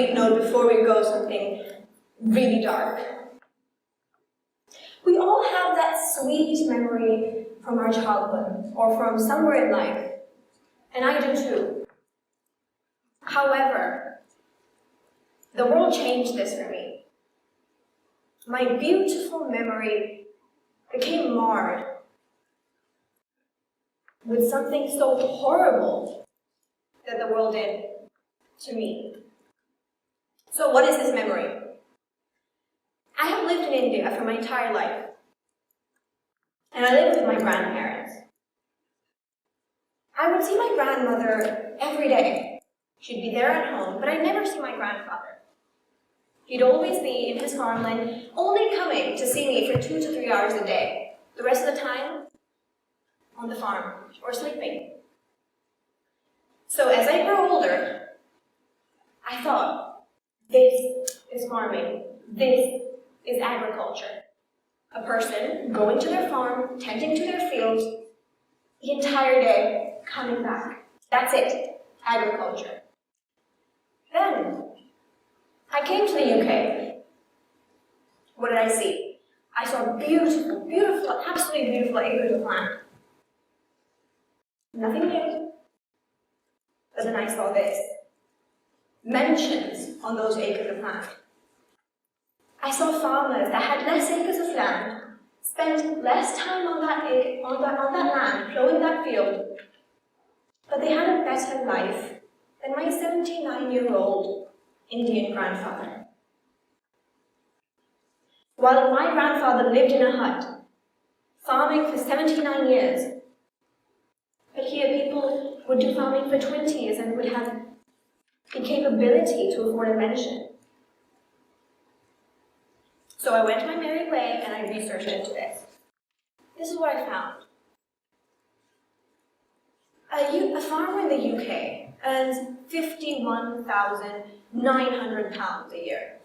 sweet note before we go something really dark. We all have that sweet memory from our childhood or from somewhere in life, and I do too. However, the world changed this for me. My beautiful memory became marred with something so horrible that the world did to me. So what is this memory? I have lived in India for my entire life, and I lived with my grandparents. I would see my grandmother every day. She'd be there at home, but I'd never see my grandfather. He'd always be in his farmland, only coming to see me for 2 to 3 hours a day. The rest of the time, on the farm, or sleeping. So as I grew older, I thought, this is farming. This is agriculture. A person going to their farm, tending to their fields, the entire day, coming back. That's it, agriculture. Then, I came to the UK. What did I see? I saw beautiful, beautiful, absolutely beautiful acres of land. Nothing new. But then I saw this. Mentions on those acres of land. I saw farmers that had less acres of land, spent less time on that land, plowing that field, but they had a better life than my 79-year-old Indian grandfather. While my grandfather lived in a hut, farming for 79 years, but here people would do farming for 20 years and would have the capability to afford a pension. So I went my merry way and I researched into this. This is what I found. A farmer in the UK earns £51,900 a year,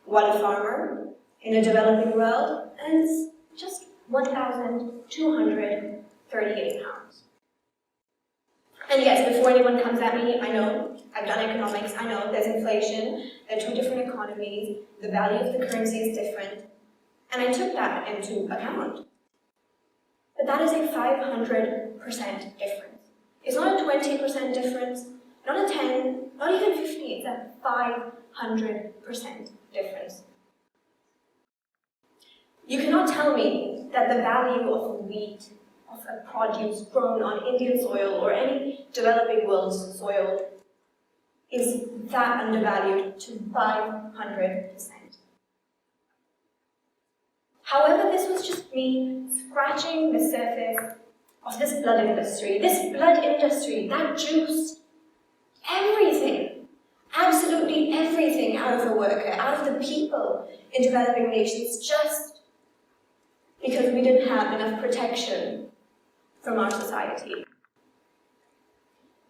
while a farmer in the developing world earns just £1,238. And yes, before anyone comes at me, I know, I've done economics, I know there's inflation, there are 2 different economies, the value of the currency is different, and I took that into account. But that is a 500% difference. It's not a 20% difference, not a 10, not even 50, it's a 500% difference. You cannot tell me that the value of wheat, of a produce grown on Indian soil or any developing world's soil is that undervalued to 500%. However, this was just me scratching the surface of this blood industry. This blood industry that juiced everything, absolutely everything out of the worker, out of the people in developing nations, just because we didn't have enough protection from our society.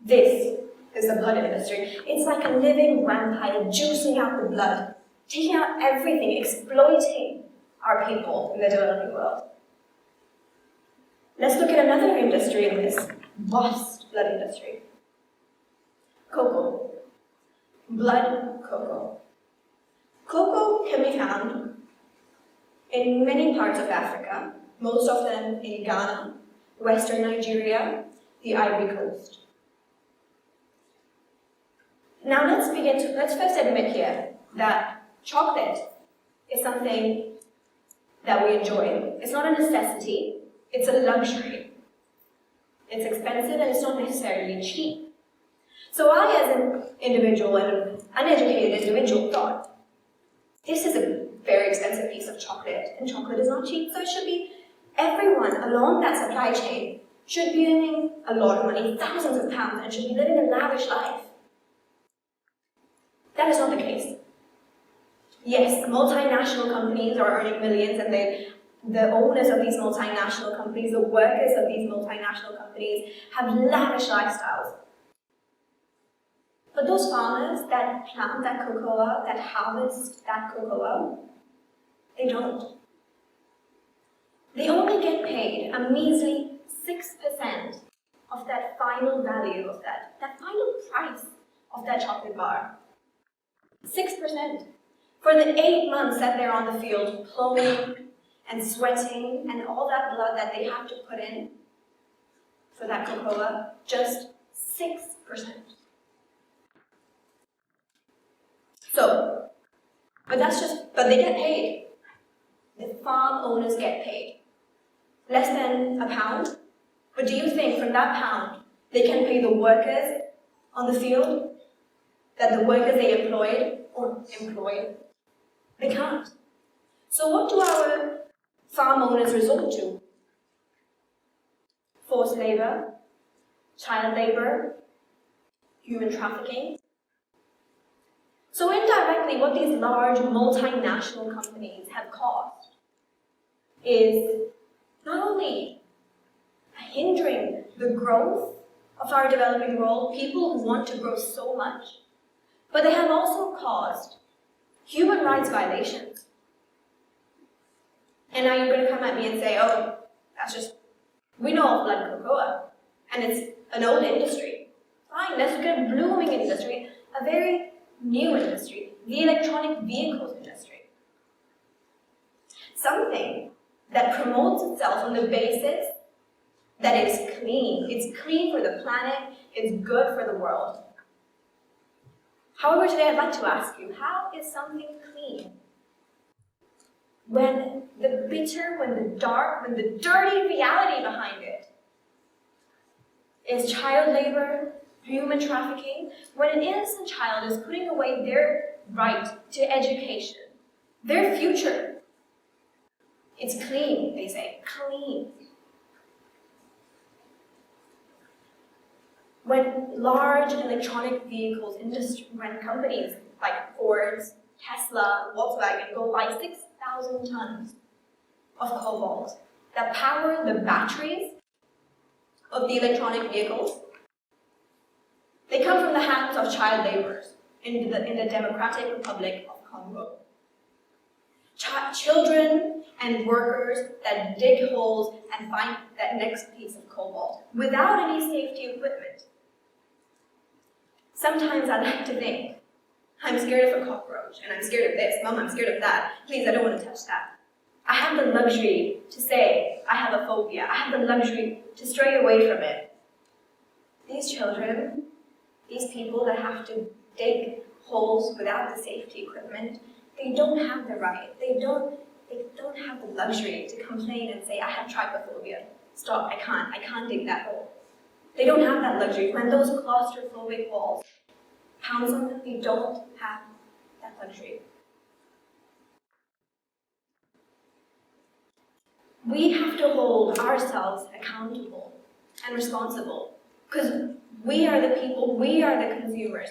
This is the blood industry. It's like a living vampire juicing out the blood, taking out everything, exploiting our people in the developing world. Let's look at another industry in this vast blood industry. Cocoa. Blood cocoa. Cocoa can be found in many parts of Africa, most of them in Ghana, Western Nigeria, the Ivory Coast. Now let's first admit here that chocolate is something that we enjoy. It's not a necessity, it's a luxury. It's expensive and it's not necessarily cheap. So I, as an individual, an uneducated individual, thought, this is a very expensive piece of chocolate, and chocolate is not cheap, so it should be everyone along that supply chain should be earning a lot of money, thousands of pounds, and should be living a lavish life. That is not the case. Yes, multinational companies are earning millions, and the owners of these multinational companies, the workers of these multinational companies, have lavish lifestyles. But those farmers that plant that cocoa, that harvest that cocoa, they don't. They only get paid a measly 6% of that final value of that final price of that chocolate bar. 6%. For the 8 months that they're on the field, plowing and sweating and all that blood that they have to put in for that cocoa, just 6%. So, but they get paid. The farm owners get paid. Less than a pound. But do you think from that pound, they can pay the workers on the field? That the workers they employed? They can't. So what do our farm owners resort to? Forced labor, child labor, human trafficking. So indirectly, what these large multinational companies have caused is not only hindering the growth of our developing world, people who want to grow so much, but they have also caused human rights violations. And now you're going to come at me and say, oh, we know of blood cocoa, and it's an old industry. Fine, let's look at a blooming industry, a very new industry, the electronic vehicles industry. Something that promotes itself on the basis that it's clean. It's clean for the planet, it's good for the world. However, today I'd like to ask you, how is something clean? When the bitter, when the dark, when the dirty reality behind it is child labor, human trafficking, when an innocent child is putting away their right to education, their future, it's clean, they say, clean. When large electronic vehicles industry, when companies like Ford, Tesla, Volkswagen go buy 6,000 tons of cobalt that power the batteries of the electronic vehicles, they come from the hands of child laborers in the Democratic Republic of Congo. Children and workers that dig holes and find that next piece of cobalt without any safety equipment. Sometimes I like to think, I'm scared of a cockroach, and I'm scared of this. Mom, I'm scared of that. Please, I don't want to touch that. I have the luxury to say I have a phobia. I have the luxury to stray away from it. These children, these people that have to dig holes without the safety equipment, they don't have the right. They don't have the luxury to complain and say, I have trypophobia. Stop, I can't dig that hole. They don't have that luxury. When those claustrophobic walls pounds on them, they don't have that luxury. We have to hold ourselves accountable and responsible because we are the people, we are the consumers.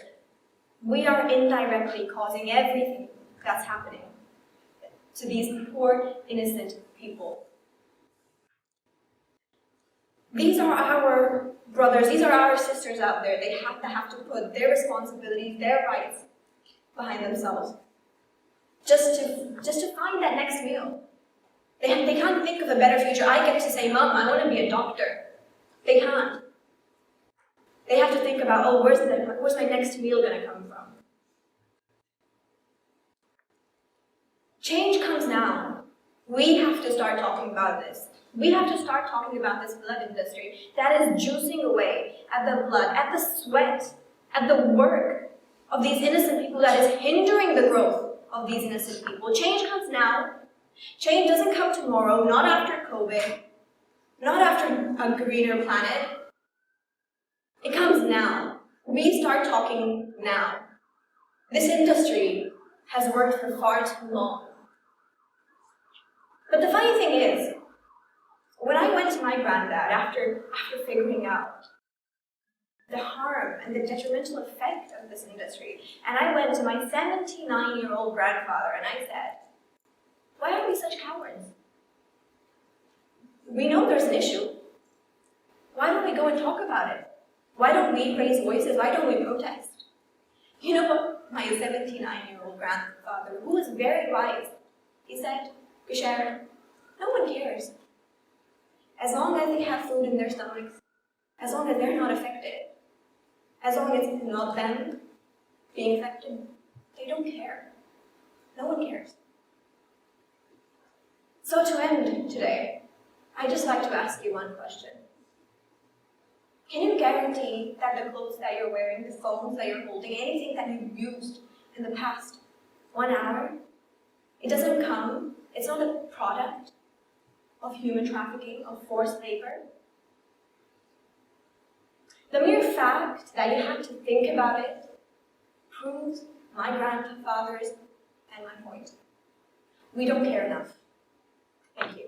We are indirectly causing everything that's happening to these poor, innocent people. These are our brothers, these are our sisters out there. They have to put their responsibilities, their rights behind themselves. Just to find that next meal. They can't think of a better future. I get to say, Mom, I want to be a doctor. They can't. They have to think about, oh, where's my next meal going to come from? Change comes now. We have to start talking about this. We have to start talking about this blood industry that is juicing away at the blood, at the sweat, at the work of these innocent people that is hindering the growth of these innocent people. Change comes now. Change doesn't come tomorrow, not after COVID, not after a greener planet. It comes now. We start talking now. This industry has worked for far too long. But the funny thing is, when I went to my granddad after figuring out the harm and the detrimental effect of this industry, and I went to my 79-year-old grandfather and I said, why are we such cowards? We know there's an issue. Why don't we go and talk about it? Why don't we raise voices? Why don't we protest? You know what? My 79-year-old grandfather, who was very wise, he said, Gursharan, no one cares. As long as they have food in their stomachs, as long as they're not affected, as long as it's not them being affected, They don't care. No one cares. So to end today, I'd just like to ask you one question. Can you guarantee that the clothes that you're wearing, the phones that you're holding, anything that you've used in the past 1 hour, it's not a product of human trafficking, of forced labor? The mere fact that you had to think about it proves my grandfathers and my point. We don't care enough. Thank you.